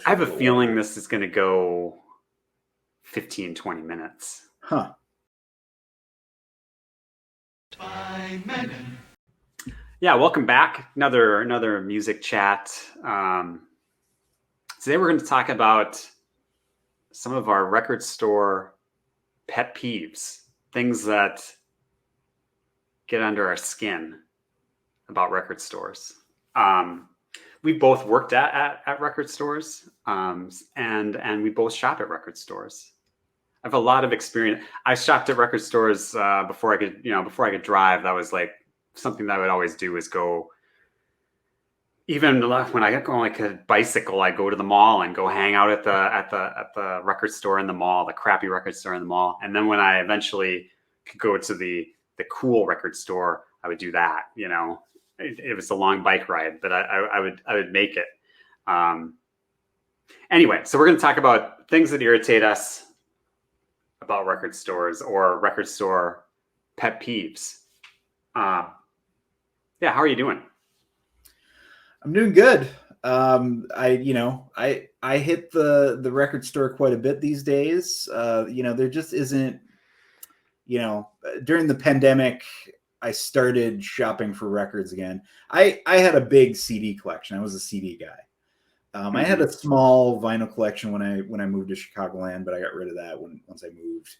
I have a feeling this is going to go 15, 20 minutes. Huh. Yeah, welcome back. Another music chat. Today we're going to talk about some of our record store pet peeves, things that get under our skin about record stores. We both worked at record stores, and we both shop at record stores. I have a lot of experience. I shopped at record stores before I could drive. That was like something that I would always do, is go. Even when I go on like a bicycle, I go to the mall and go hang out at the record store in the mall, the crappy record store in the mall. And then when I eventually could go to the cool record store, I would do that. You know, it was a long bike ride, but I would make it. Anyway, so we're going to talk about things that irritate us about record stores, or record store pet peeves. Yeah, how are you doing? I'm doing good. I hit the record store quite a bit these days. There just isn't, during the pandemic, I started shopping for records again. I had a big CD collection. I was a CD guy. I had a small vinyl collection when I moved to Chicagoland, but I got rid of that once I moved.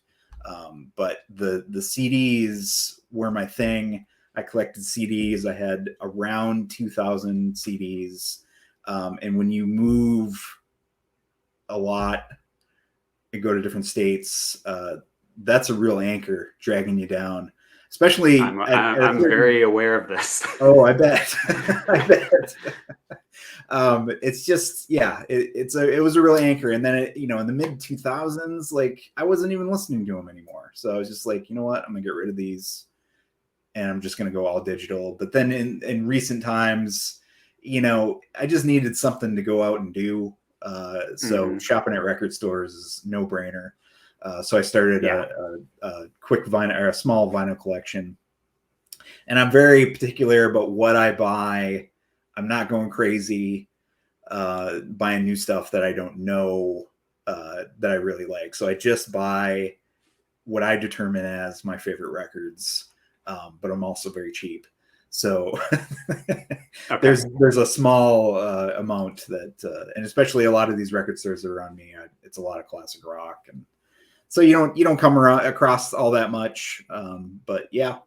But the CDs were my thing. I collected CDs. I had around 2,000 CDs. And when you move a lot and go to different states, that's a real anchor dragging you down. Especially, I'm very aware of this. Oh, I bet. I bet. It's just, yeah, it was a real anchor. And then, in the mid 2000s, like I wasn't even listening to them anymore. So I was just like, you know what, I'm gonna get rid of these, and I'm just gonna go all digital. But then in recent times, I just needed something to go out and do. So shopping at record stores is no brainer. So I started a quick vinyl, or a small vinyl collection, and I'm very particular about what I buy. I'm not going crazy buying new stuff that I don't know that I really like. So I just buy what I determine as my favorite records, but I'm also very cheap. So okay. there's a small amount that, and especially a lot of these record stores that are around me, it's a lot of classic rock, and so you don't come across all that much. But yeah,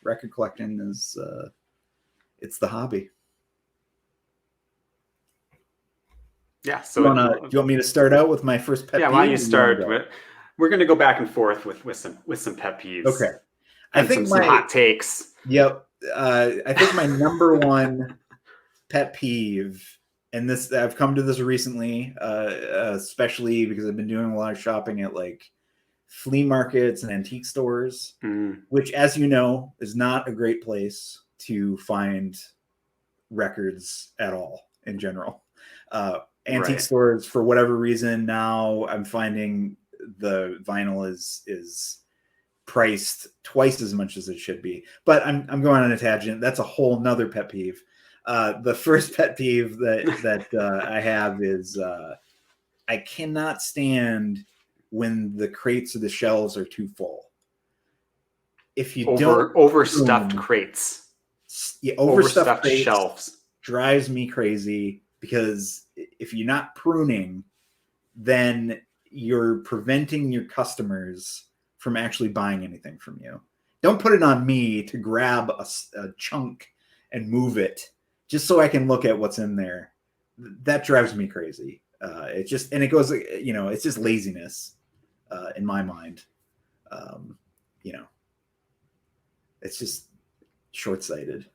record collecting is it's the hobby. Yeah. So do you want me to start out with my first pet peeve? Yeah, why don't you start with? We're going to go back and forth with some pet peeves. Okay. I think some hot takes. Yep. I think my number one pet peeve, and this I've come to this recently, especially because I've been doing a lot of shopping at like flea markets and antique stores, which, as you know, is not a great place to find records at all in general. Antique stores, for whatever reason, now I'm finding the vinyl is priced twice as much as it should be. But I'm going on a tangent. That's a whole nother pet peeve. The first pet peeve that I have is I cannot stand when the crates or the shelves are too full. If you overstuffed crates, overstuffed crates shelves drives me crazy, because if you're not pruning, then you're preventing your customers from actually buying anything from you. Don't put it on me to grab a chunk and move it just so I can look at what's in there. That drives me crazy. It's just laziness in my mind. It's just short-sighted.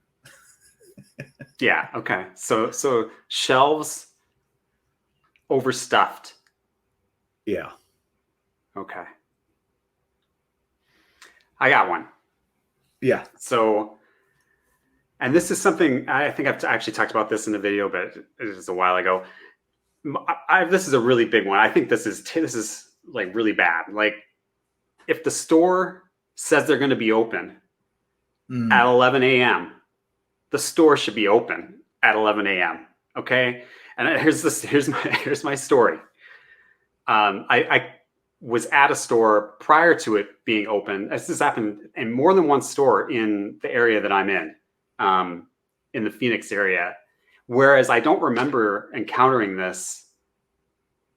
Yeah. Okay. So shelves overstuffed. Yeah. Okay. I got one. Yeah. So, and this is something I think I've actually talked about this in the video, but it was a while ago. This is a really big one. I think this is like really bad. Like, if the store says they're going to be open at 11 a.m., the store should be open at 11 a.m. Okay. And here's my story. I was at a store prior to it being open. This has happened in more than one store in the area that I'm in the Phoenix area. Whereas I don't remember encountering this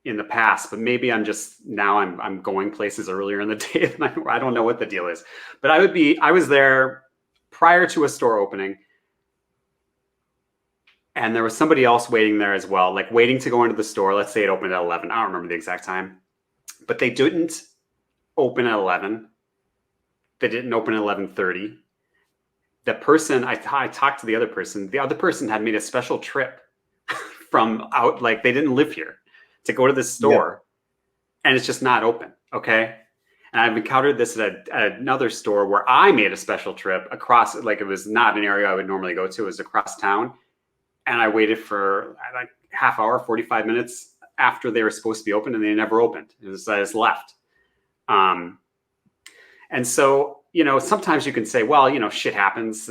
in the past, but maybe I'm going places earlier in the day than I don't know what the deal is. But I was there prior to a store opening, and there was somebody else waiting there as well, like waiting to go into the store. Let's say it opened at 11. I don't remember the exact time, but they didn't open at 11. They didn't open at 11:30. The person I talked to the other person had made a special trip from out, like they didn't live here, to go to this store, and it's just not open. Okay. And I've encountered this at another store where I made a special trip across, like it was not an area I would normally go to, it was across town. And I waited for like half hour, 45 minutes after they were supposed to be open, and they never opened. I just left. And so, sometimes you can say, well, shit happens.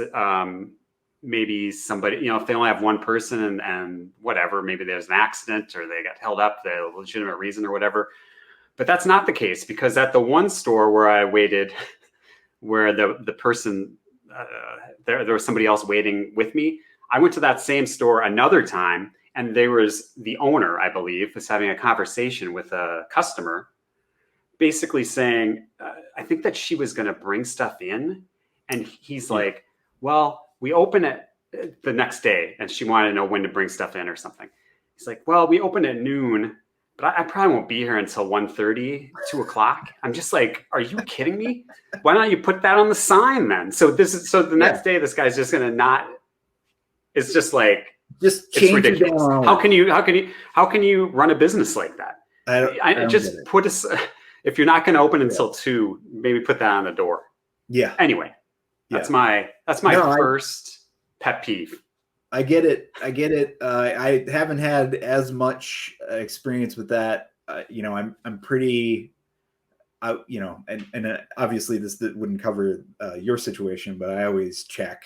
Maybe somebody, if they only have one person and whatever, maybe there's an accident or they got held up, the legitimate reason or whatever. But that's not the case, because at the one store where I waited, where the person, there was somebody else waiting with me, I went to that same store another time, and there was the owner, I believe, was having a conversation with a customer, basically saying, I think that she was going to bring stuff in. And he's like, well, we open it the next day, and she wanted to know when to bring stuff in or something. He's like, well, we open at noon, but I probably won't be here until 1:30, 2 o'clock. I'm just like, are you kidding me? Why don't you put that on the sign then? So the next day, this guy's just going to not, it's just like, just it's ridiculous. How can you run a business like that? I just put if you're not going to open until 2, maybe put that on the door. Yeah. Anyway, that's my first pet peeve. I get it. I haven't had as much experience with that. I'm pretty, and obviously this wouldn't cover your situation, but I always check,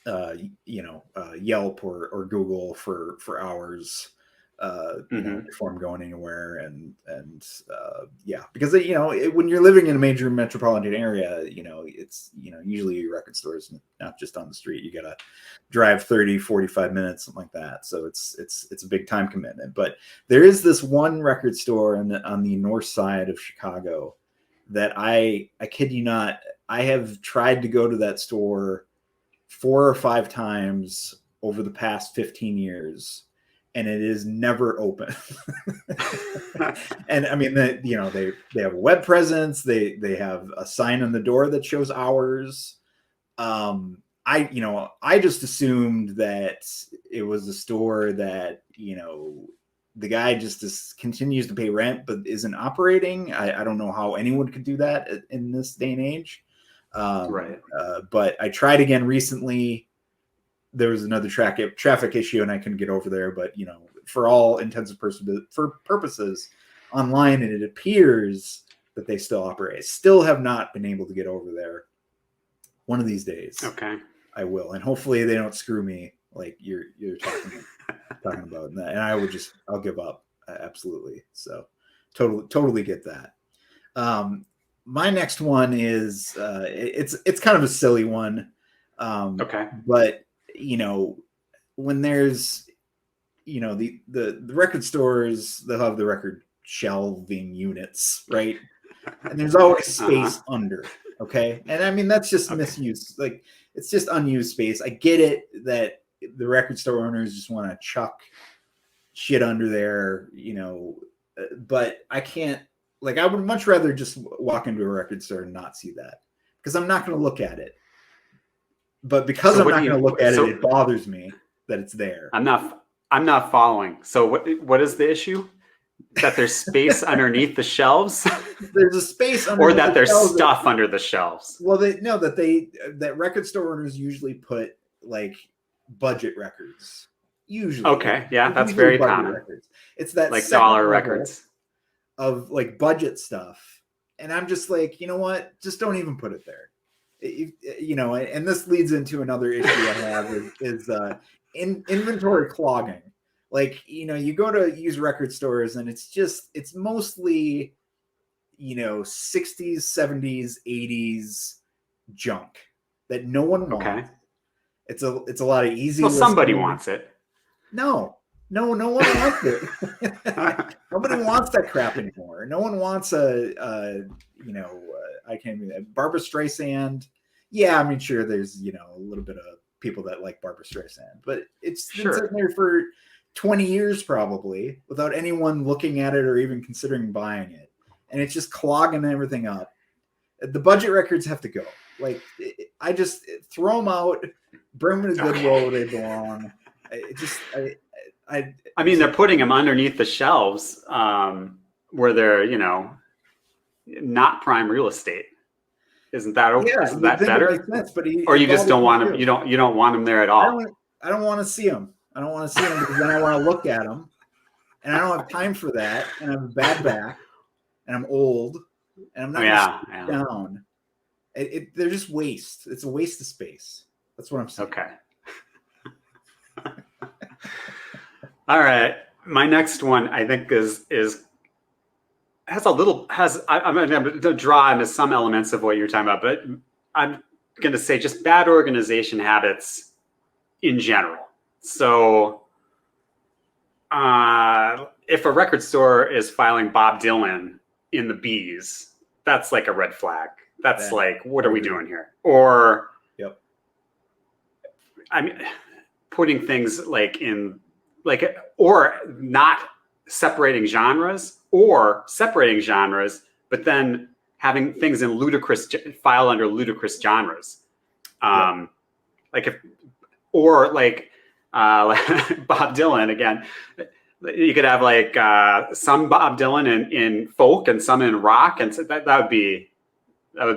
Yelp or Google for hours, before I'm going anywhere, and because when you're living in a major metropolitan area, it's usually record stores, not just on the street. You gotta drive 30-45 minutes, something like that. So it's a big time commitment. But there is this one record store on the north side of Chicago that I kid you not, I have tried to go to that store 4 or 5 times over the past 15 years. And it is never open. And I mean, they have a web presence. They have a sign on the door that shows hours. I just assumed that it was a store that, the guy just continues to pay rent, but isn't operating. I don't know how anyone could do that in this day and age. Right. But I tried again recently. There was another traffic issue, and I couldn't get over there. But for all intents and purposes, online, and it appears that they still operate. Still have not been able to get over there. One of these days, okay, I will, and hopefully they don't screw me like you're talking about. And I'll give up, absolutely. So totally get that. My next one is it's kind of a silly one. Okay, but when there's the record stores, they'll have the record shelving units, right? And there's always space under. Okay, and I mean that's just misuse. Like, it's just unused space. I get it that the record store owners just want to chuck shit under there, but I can't. Like, I would much rather just walk into a record store and not see that, because I'm not going to look at it. But because I'm not going to look at it, it bothers me that it's there. I'm not following. So what is the issue? That there's space underneath the shelves? There's a space under, or that there's stuff under the shelves. Well, that record store owners usually put like budget records. Usually. Okay, yeah, that's very common. Records. It's that like dollar records of like budget stuff. And I'm just like, you know what? Just don't even put it there. And this leads into another issue I have is inventory clogging. Like, you know, you go to used record stores and it's mostly, you know, 60s, 70s, 80s junk that no one wants. Okay. It's a lot of easy. Well, somebody listening. wants it. No one wants it. Nobody wants that crap anymore. No one wants I can't even, Barbara Streisand. Yeah, I mean, sure, there's, you know, a little bit of people that like Barbara Streisand, but it's been sitting there for 20 years probably without anyone looking at it or even considering buying it. And it's just clogging everything up. The budget records have to go. Like, I just throw them out, bring them to Goodwill where they belong. I mean, they're putting them underneath the shelves where they're, you know, not prime real estate. Isn't that isn't that better? Sense, but or you just don't want them. You don't want them there at all. I don't want to see them. I don't want to see them because then I want to look at them, and I don't have time for that. And I have a bad back, and I'm old, and I'm not down. They're just waste. It's a waste of space. That's what I'm saying. Okay. All right. My next one, I think, I'm going to draw into some elements of what you're talking about, but I'm going to say just bad organization habits in general. So if a record store is filing Bob Dylan in the B's, that's like a red flag. That's like, what are we doing here? Or, I mean, putting things like in, like, or not separating genres, or separating genres, but then having things in file under ludicrous genres. Like if, or like Bob Dylan again, you could have like some Bob Dylan in folk and some in rock, and so that would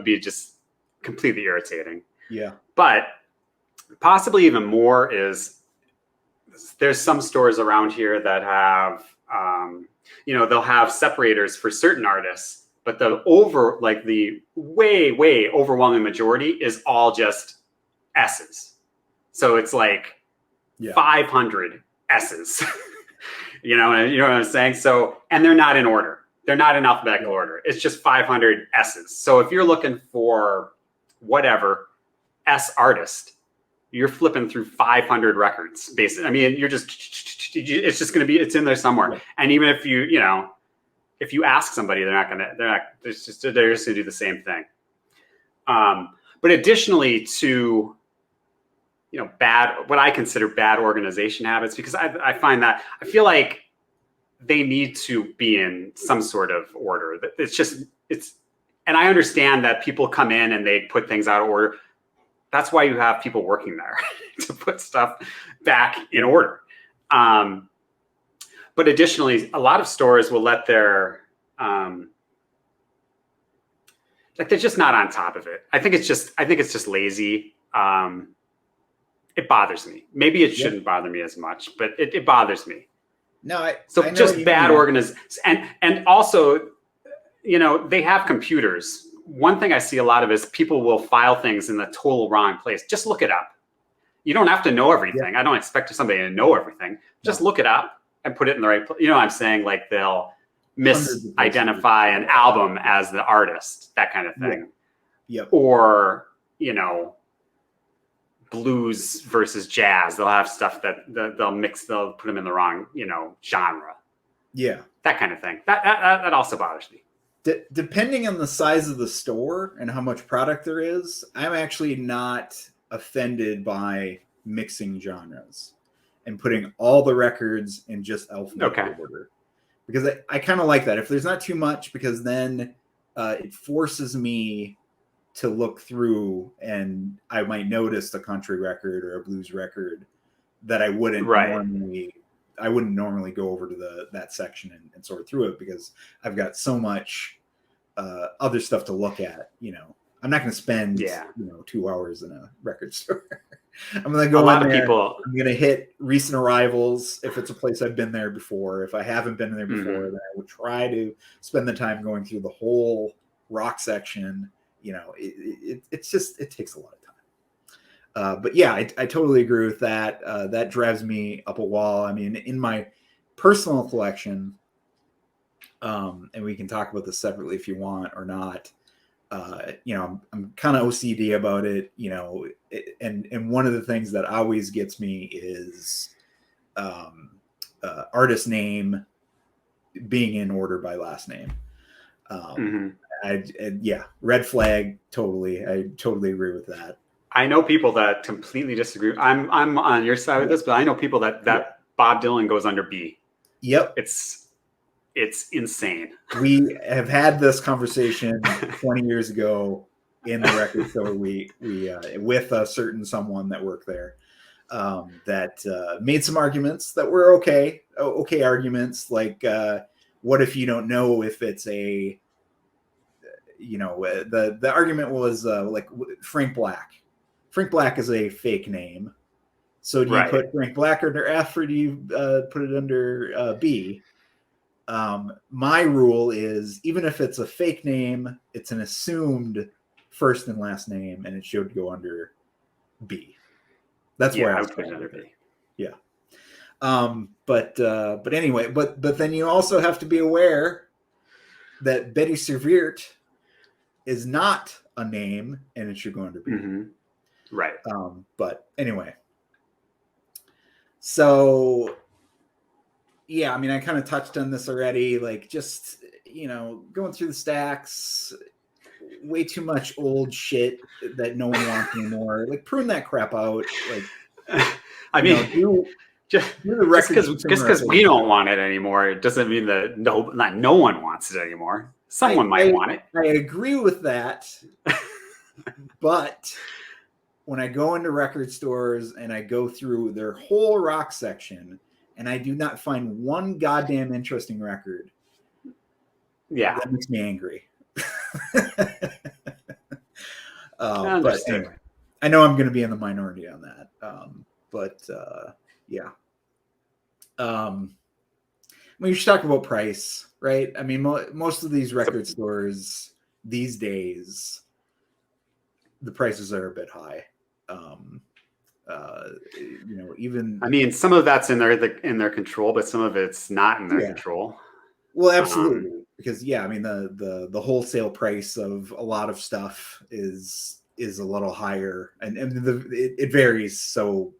be just completely irritating. Yeah. But possibly even more is there's some stores around here that have they'll have separators for certain artists, but the way overwhelming majority is all just S's. So it's like 500 S's. you know what I'm saying? So, and they're not in order. They're not in alphabetical order. It's just 500 S's. So if you're looking for whatever S artist, you're flipping through 500 records. Basically, I mean, it's just going to be, it's in there somewhere. Yeah. And even if if you ask somebody, they're just going to do the same thing. But additionally to, what I consider bad organization habits, because I find that I feel like they need to be in some sort of order. And I understand that people come in and they put things out of order. That's why you have people working there to put stuff back in order. But additionally, a lot of stores will let their, they're just not on top of it. I think it's just lazy. It bothers me. Maybe it shouldn't bother me as much, but it bothers me. No, I just bad organization. And also, they have computers. One thing I see a lot of is people will file things in the total wrong place. Just look it up. You don't have to know everything. Yeah. I don't expect somebody to know everything. Just look it up and put it in the right place. You know what I'm saying? Like they'll misidentify an album as the artist, that kind of thing. Yeah. Yep. Or, blues versus jazz. They'll have stuff that they'll put them in the wrong, genre. Yeah. That kind of thing. That also bothers me. Depending on the size of the store and how much product there is, I'm actually not offended by mixing genres and putting all the records in just alphabetical order. Because I kind of like that. If there's not too much, because then it forces me to look through and I might notice a country record or a blues record that I wouldn't normally go over to that section and sort through it, because I've got so much other stuff to look at. I'm not going to spend 2 hours in a record store. I'm going to go in there. I'm going to hit recent arrivals if it's a place I've been there before. If I haven't been there before, then I would try to spend the time going through the whole rock section. It takes a lot of But yeah, I totally agree with that. That drives me up a wall. I mean, in my personal collection, and we can talk about this separately if you want or not. I'm kind of OCD about it, and one of the things that always gets me is artist name being in order by last name. Red flag. Totally. I totally agree with that. I know people that completely disagree. I'm on your side with this, but I know people that Bob Dylan goes under B. Yep. It's insane. We have had this conversation 20 years ago in the record store. We with a certain someone that worked there that made some arguments that were okay arguments, like what if you don't know if it's a, the argument was like Frank Black. Frank Black is a fake name. So do you put Frank Black under F, or do you put it under B? My rule is, even if it's a fake name, it's an assumed first and last name, and it should go under B. That's where I would put it under B. Yeah. But anyway, but then you also have to be aware that Betty Serveert is not a name, and it should go under B. Mm-hmm. Right. But anyway, so yeah, I mean, I kind of touched on this already, like just, going through the stacks, way too much old shit that no one wants anymore. Like, prune that crap out. Like, I mean, just because we don't want it anymore, it doesn't mean that no one wants it anymore. Someone might want it. I agree with that. But when I go into record stores and I go through their whole rock section and I do not find one goddamn interesting record, that makes me angry. But anyway, I know I'm going to be in the minority on that. We should talk about price, right? I mean, most of these record stores these days, the prices are a bit high. Even, I mean, some of that's in their control, but some of it's not in their control. Well, absolutely, because I mean, the wholesale price of a lot of stuff is a little higher, and it varies so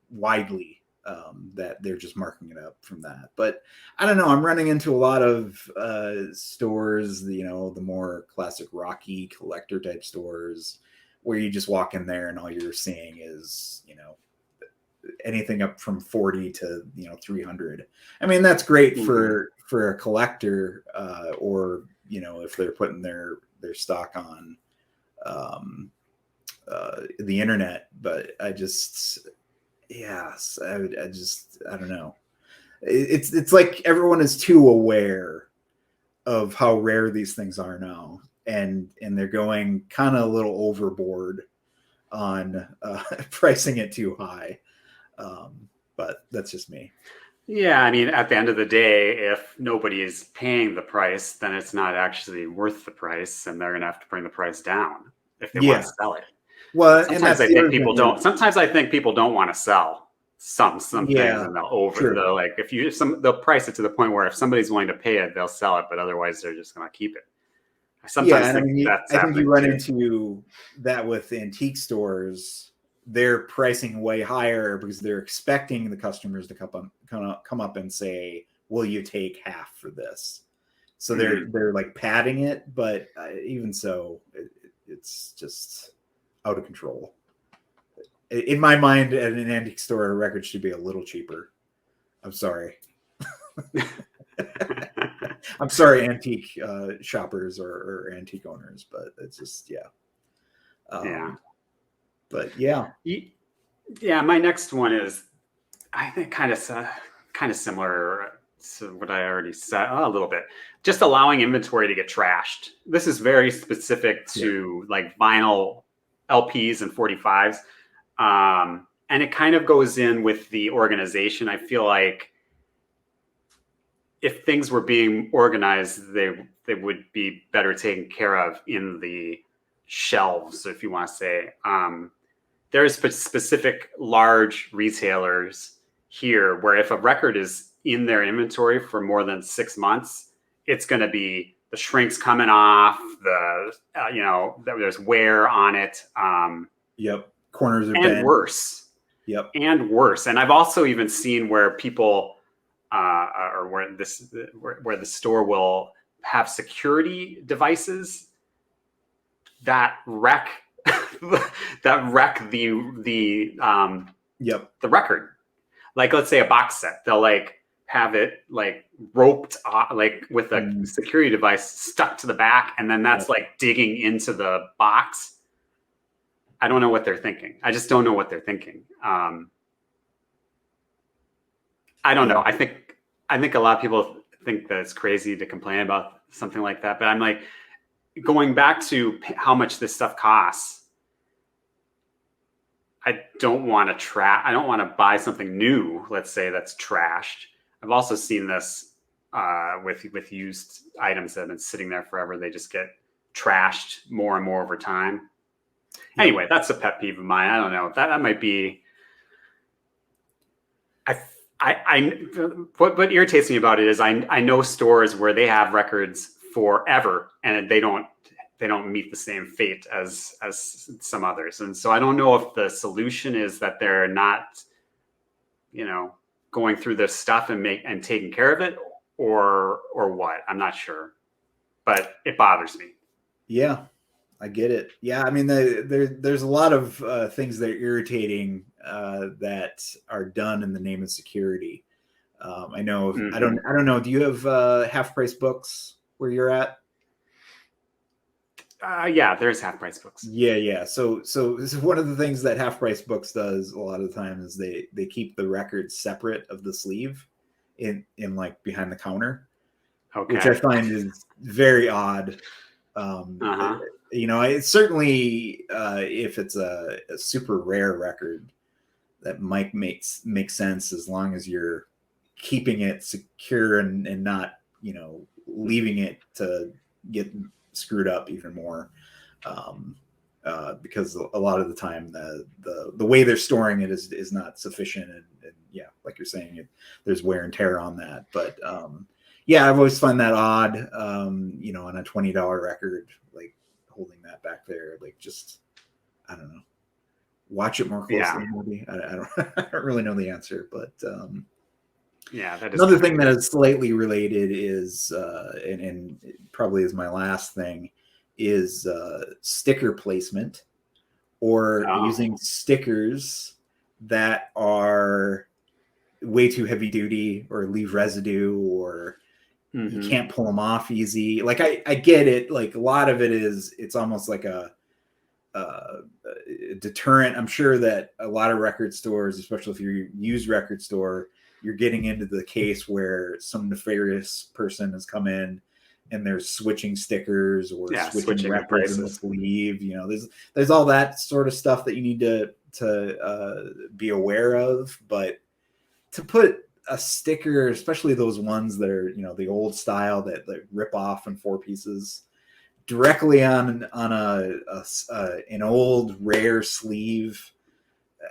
widely that they're just marking it up from that. But I don't know, I'm running into a lot of stores, the more classic rocky collector type stores, where you just walk in there and all you're seeing is, anything up from 40 to 300. I mean, that's great for a collector, or if they're putting their stock on the internet. But I don't know. It's like everyone is too aware of how rare these things are now, and they're going kind of a little overboard on pricing it too high. But that's just me. Yeah, I mean, at the end of the day, if nobody is paying the price, then it's not actually worth the price, and they're going to have to bring the price down if they want to sell it. Well, sometimes I think people don't. Sometimes I think people don't want to sell some things, and they'll price it to the point where if somebody's willing to pay it, they'll sell it, but otherwise they're just going to keep it. Sometimes I think you run into that with antique stores. They're pricing way higher because they're expecting the customers to come up and say, "Will you take half for this?" So they're like padding it, but even so, it's just out of control. In my mind, at an antique store, a record should be a little cheaper. I'm sorry. I'm sorry, antique shoppers or antique owners, but it's just But yeah. My next one is, I think, kind of similar to what I already said a little bit. Just allowing inventory to get trashed. This is very specific to like vinyl LPs and 45s, and it kind of goes in with the organization. I feel like if things were being organized, they would be better taken care of in the shelves, if you want to say. there's specific large retailers here where if a record is in their inventory for more than 6 months, it's going to be the shrink's coming off, there's wear on it. Yep. Corners are and bent. worse. Yep. And worse. And I've also even seen where people, or where the store will have security devices that wreck the record. Like, let's say a box set, they'll like have it like roped like with a security device stuck to the back, and then that's like digging into the box. I don't know what they're thinking. I just don't know what they're thinking. I don't know. I think a lot of people think that it's crazy to complain about something like that, but I'm like, going back to how much this stuff costs, I don't want to buy something new, let's say, that's trashed. I've also seen this with used items that have been sitting there forever. They just get trashed more and more over time. Anyway, that's a pet peeve of mine. I don't know. That might be. What irritates me about it is I know stores where they have records forever and they don't meet the same fate as some others, and so I don't know if the solution is that they're not, going through this stuff and taking care of it, or what. I'm not sure, but it bothers me. Yeah, I get it. Yeah, I mean, there's a lot of things that are irritating that are done in the name of security. I know. Mm-hmm. I don't know. Do you have half price books where you're at? Yeah, there's half price books. Yeah. So one of the things that half price books does a lot of the time is they keep the records separate of the sleeve in like behind the counter, which I find is very odd. It's certainly if it's a super rare record, that might make sense as long as you're keeping it secure and not, leaving it to get screwed up even more, because a lot of the time the way they're storing it is not sufficient, and yeah, like you're saying, there's wear and tear on that. But I've always found that odd, on a $20 record, like holding that back there, like, just, I don't know, watch it more closely. Yeah. Maybe I don't really know the answer, but that is another thing that is slightly related is, and probably is my last thing, is sticker placement, or using stickers that are way too heavy duty or leave residue, or you can't pull them off easy. Like, I get it. Like, a lot of it is, it's almost like a deterrent. I'm sure that a lot of record stores, especially if you're a used record store, you're getting into the case where some nefarious person has come in and they're switching stickers or switching records in the sleeve. There's all that sort of stuff that you need to be aware of. But to put a sticker, especially those ones that are, the old style that rip off in 4 pieces, directly on an old rare sleeve,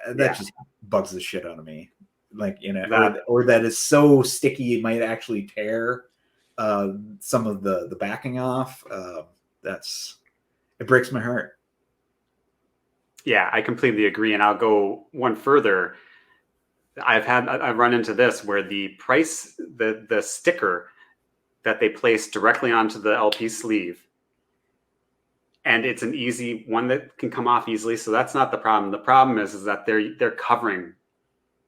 that just bugs the shit out of me. Like, or that is so sticky it might actually tear some of the backing off. It breaks my heart. Yeah, I completely agree, and I'll go one further. I've run into this where the sticker that they place directly onto the LP sleeve, and it's an easy one that can come off easily, so that's not the problem. The problem is that they're covering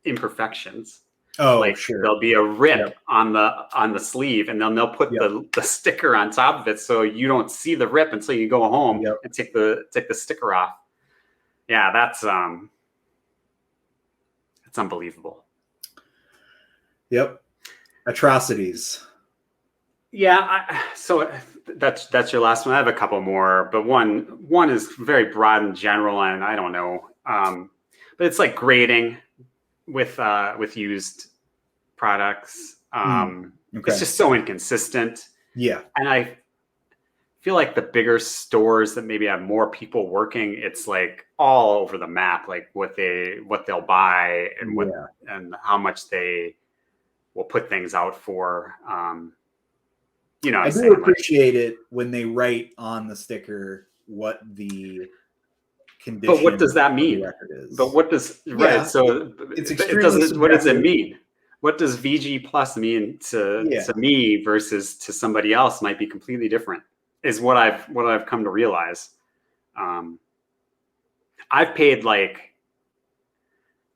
imperfections. Sure. There'll be a rip on the sleeve, and then they'll put the sticker on top of it, so you don't see the rip until you go home and take the sticker off. Yeah, that's unbelievable. Yep. Atrocities. Yeah, so that's your last one. I have a couple more, but one is very broad and general, and I don't know. But it's like grading with used products. It's just so inconsistent. Yeah. And I feel like the bigger stores that maybe have more people working, it's like all over the map, like what they'll buy and and how much they will put things out for. You know what I I'm do saying? appreciate it when they write on the sticker what the condition but what does that of the mean? record is. But what does right? So it's it extremely doesn't. What does it subjective. mean? What does VG plus mean to me versus to somebody else might be completely different, is what I've come to realize. I've paid like,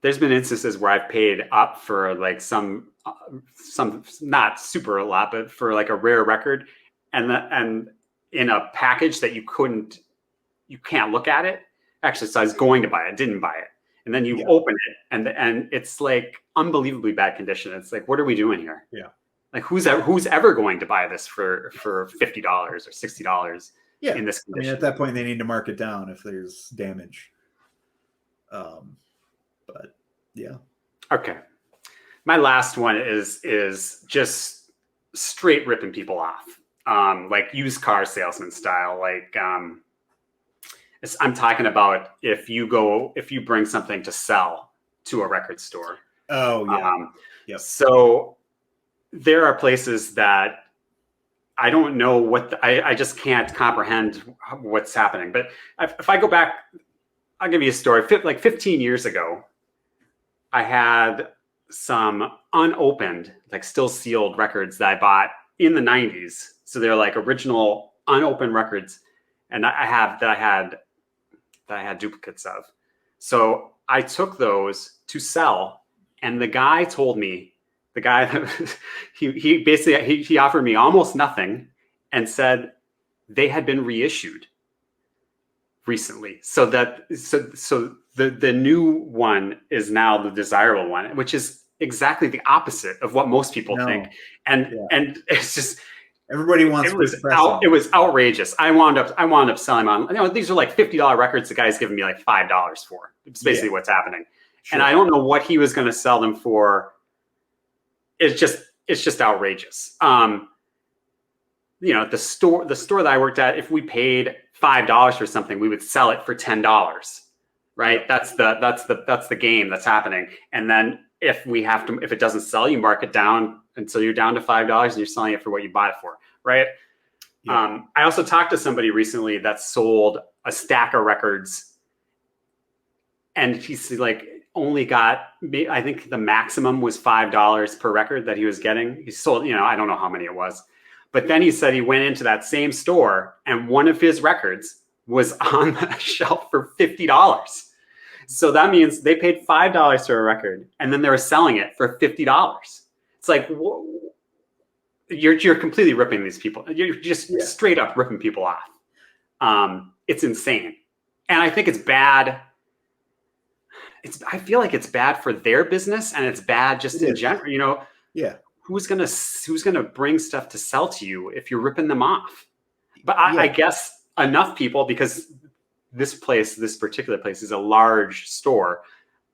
there's been instances where I've paid up for like some not super a lot, but for like a rare record, and in a package that you can't look at it. Actually, so I was going to buy it, didn't buy it. And then you open it and it's like unbelievably bad condition. It's like, what are we doing here? Yeah. Like who's ever going to buy this for $50 or $60 in this condition? I mean, at that point they need to mark it down if there's damage. But yeah. Okay. My last one is just straight ripping people off. Like used car salesman style. Like I'm talking about if you bring something to sell to a record store. Oh yeah. So there are places that I don't know what I just can't comprehend what's happening. But if I go back, I'll give you a story. Like 15 years ago, I had some unopened, like still sealed records that I bought in the 90s. So they're like original unopened records, and I had duplicates of. So I took those to sell, and the guy told me, he basically he offered me almost nothing and said they had been reissued recently. So the new one is now the desirable one, which is exactly the opposite of what most people think. And it's just, everybody wants it was outrageous. I wound up selling on, these are like $50 records the guy's giving me like $5 for. It's basically what's happening. Sure. And I don't know what he was going to sell them for. It's just outrageous. The store that I worked at, if we paid $5 for something, we would sell it for $10. Right? That's the game that's happening. And then if it doesn't sell, you mark it down until you're down to $5 and you're selling it for what you bought it for. Right? Yeah. I also talked to somebody recently that sold a stack of records, and he's like only got, I think the maximum was $5 per record that he was getting. He sold, I don't know how many it was, but then he said he went into that same store and one of his records was on the shelf for $50. So that means they paid $5 for a record and then they were selling it for $50. It's like, you're completely ripping these people. You're just straight up ripping people off. It's insane. And I think it's bad. I feel like it's bad for their business, and it's bad just in general. Who's gonna bring stuff to sell to you if you're ripping them off? But I guess enough people, because this particular place is a large store,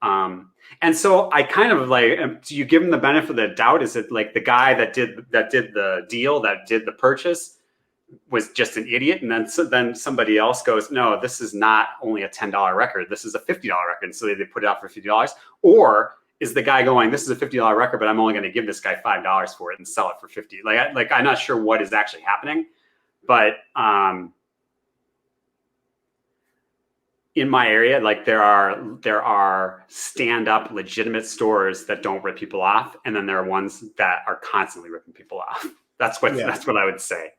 and so I kind of like, do you give them the benefit of the doubt? Is it like the guy that did the deal, that did the purchase, was just an idiot, and then somebody else goes, no, this is not only a $10 record, this is a $50 record, so they put it out for $50? Or is the guy going, this is a $50 record, but I'm only going to give this guy $5 for it and sell it for $50? Like I'm not sure what is actually happening, but in my area, like there are stand-up legitimate stores that don't rip people off, and then there are ones that are constantly ripping people off. That's what I would say.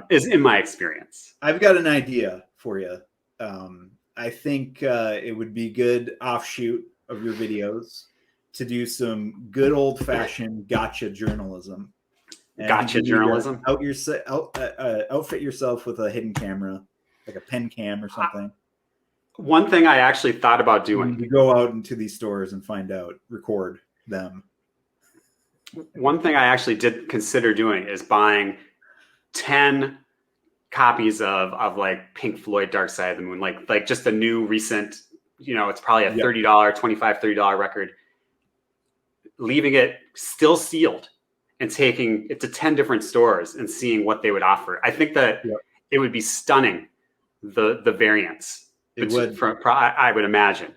Is in my experience. I've got an idea for you. I think it would be good offshoot of your videos to do some good old-fashioned gotcha journalism. Gotcha journalism. Outfit yourself with a hidden camera, like a pen cam or something. One thing I actually thought about doing. You go out into these stores and record them. One thing I actually did consider doing is buying 10 copies of like Pink Floyd Dark Side of the Moon, like just a new recent, it's probably a $30, $25, $30 record, leaving it still sealed and taking it to 10 different stores and seeing what they would offer. I think that it would be stunning, the variance. It would. I would imagine.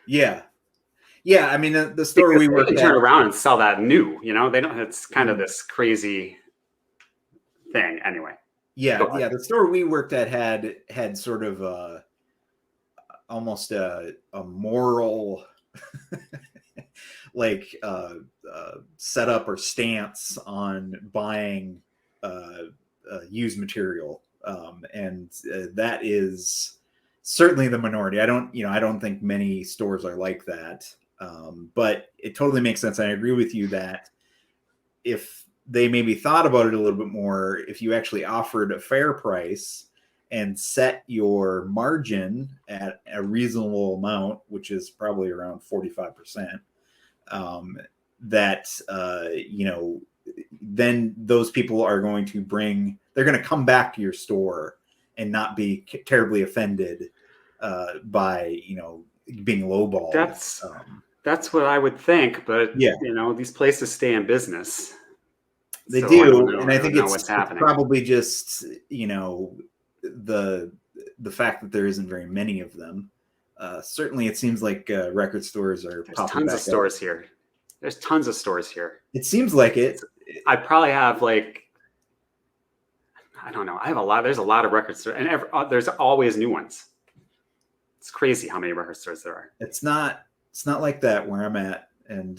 Yeah. Yeah, I mean, the store because we they worked can at, turn around and sell that new, you know, they don't, it's kind of this crazy thing anyway. Yeah, the store we worked at had sort of almost a moral like setup or stance on buying used material, and that is certainly the minority. I don't think many stores are like that, but it totally makes sense. I agree with you that if they maybe thought about it a little bit more, if you actually offered a fair price and set your margin at a reasonable amount, which is probably around 45%, that, then those people are going to they're going to come back to your store and not be terribly offended by, being lowballed. That's what I would think, but yeah, these places stay in business. They so do, and I think it's probably just the fact that there isn't very many of them. Certainly, it seems like record stores are. There's tons of stores here. There's tons of stores here. It seems like it. I probably have I don't know. I have a lot. There's a lot of record stores, and there's always new ones. It's crazy how many record stores there are. It's not like that where I'm at, and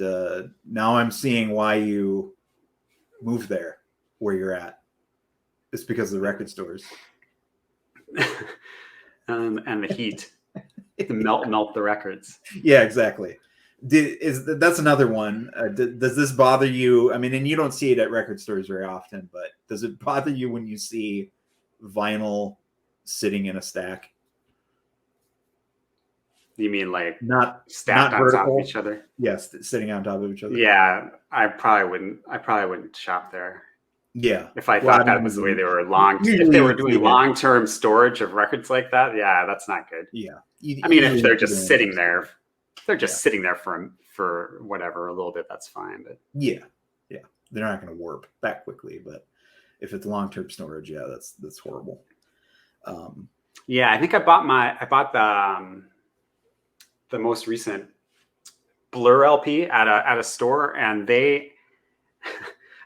now I'm seeing why you moved there, where you're at. It's because of the record stores. And the heat to melt the records. Yeah, exactly. That's another one. Does this bother you? I mean, and you don't see it at record stores very often, but does it bother you when you see vinyl sitting in a stack? You mean not stacked on top of each other? Yes, sitting on top of each other. Yeah, I probably wouldn't shop there. Yeah, if I thought that was the way they were if they were doing long-term storage of records like that, yeah, that's not good. Yeah, I mean, if they're just sitting there, sitting there for whatever a little bit, that's fine. But yeah, they're not going to warp that quickly. But if it's long-term storage, yeah, that's horrible. Yeah, I think I bought the most recent Blur LP at a store, and they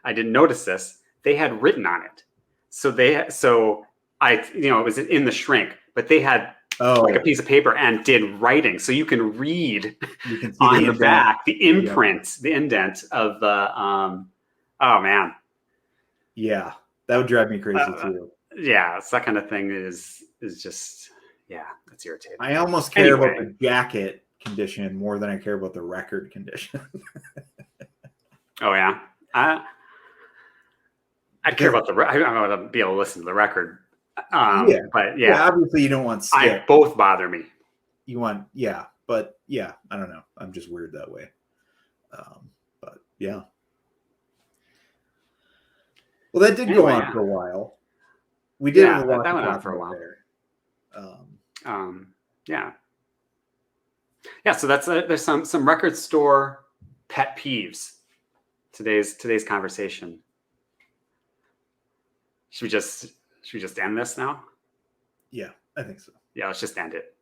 I didn't notice this. They had written on it. It was in the shrink, but they had like a piece of paper and did writing. So you can read on the back, the imprint, the indent of the, oh man. Yeah. That would drive me crazy too. Yeah. It's that kind of thing is just, yeah, that's irritating. I almost care about the jacket condition more than I care about the record condition. Oh yeah. I'd care about I want to be able to listen to the record. But yeah, obviously you don't want skip. Both bother me. You want, but yeah, I don't know. I'm just weird that way. But yeah. Well, that did go on for a while. We did have a lot that went on for a while. There. Yeah. So there's some record store pet peeves. Today's conversation. Should we just end this now? Yeah, I think so. Yeah, let's just end it.